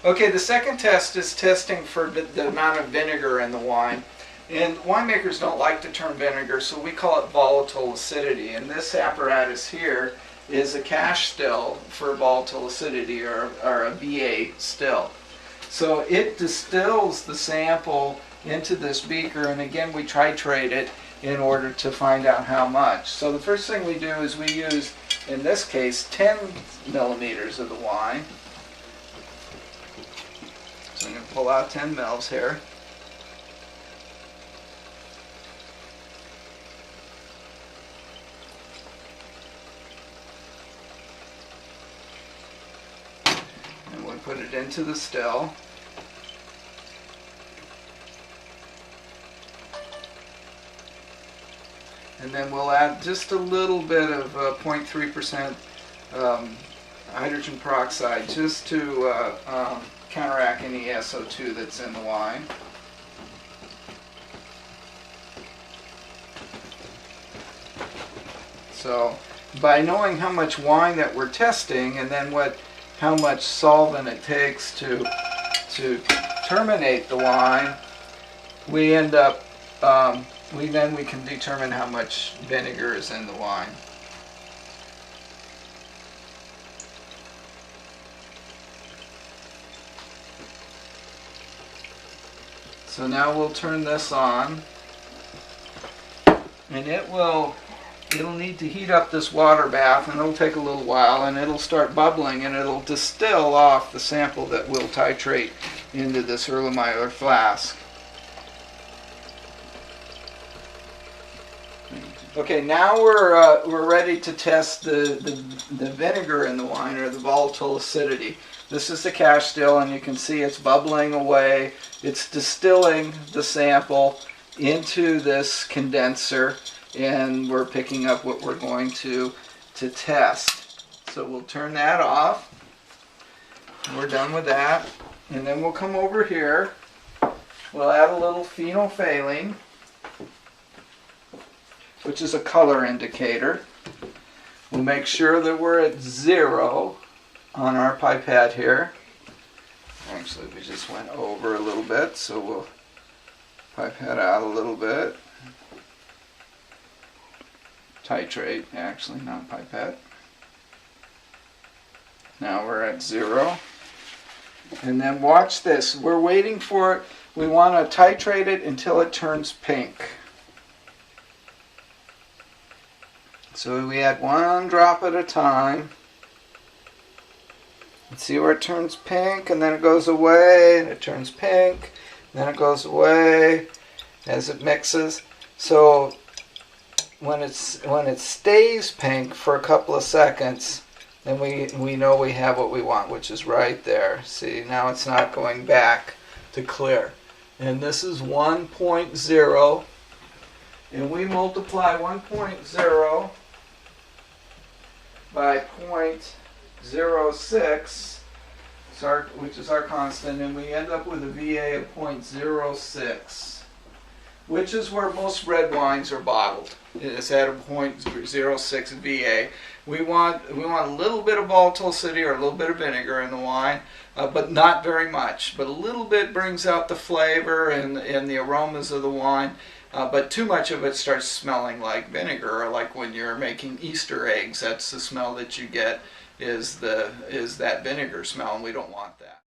Okay, the second test is testing for the amount of vinegar in the wine. And winemakers don't like to turn vinegar, so we call it volatile acidity. And this apparatus here is a cash still for volatile acidity, or a VA still. So it distills the sample into this beaker, and again we titrate it in order to find out how much. So the first thing we do is we use, in this case, 10 millimeters of the wine. So I'm going to pull out 10 mils here. And we'll put it into the still. And then we'll add just a little bit of 0.3% hydrogen peroxide just to counteract any SO2 that's in the wine. So by knowing how much wine that we're testing, and then how much solvent it takes to terminate the wine, we end up then we can determine how much vinegar is in the wine. So now we'll turn this on, and it'll need to heat up this water bath, and it'll take a little while, and it'll start bubbling, and it'll distill off the sample that we'll titrate into this Erlenmeyer flask. Okay, now we're ready to test the vinegar in the wine, or the volatile acidity. This is the cash still, and you can see it's bubbling away. It's distilling the sample into this condenser, and we're picking up what we're going to test. So we'll turn that off. We're done with that. And then we'll come over here. We'll add a little phenolphthalein, which is a color indicator. We'll make sure that we're at 0 on our pipette here. Actually, we just went over a little bit, so we'll pipette out a little bit. Titrate, actually, not pipette. Now we're at 0. And then watch this. We're waiting for it. We want to titrate it until it turns pink. So we add 1 drop at a time. And see where it turns pink, and then it goes away, and it turns pink, and then it goes away as it mixes. So when it stays pink for a couple of seconds, then we know we have what we want, which is right there. See, now it's not going back to clear. And this is 1.0, and we multiply 1.0 by 0.06, which is our constant, and we end up with a VA of 0.06, which is where most red wines are bottled. It's at a 0.06 VA. We want a little bit of volatile acidity, or a little bit of vinegar in the wine, but not very much. But a little bit brings out the flavor and the aromas of the wine. But too much of it starts smelling like vinegar, or like when you're making Easter eggs. That's the smell that you get, is that vinegar smell, and we don't want that.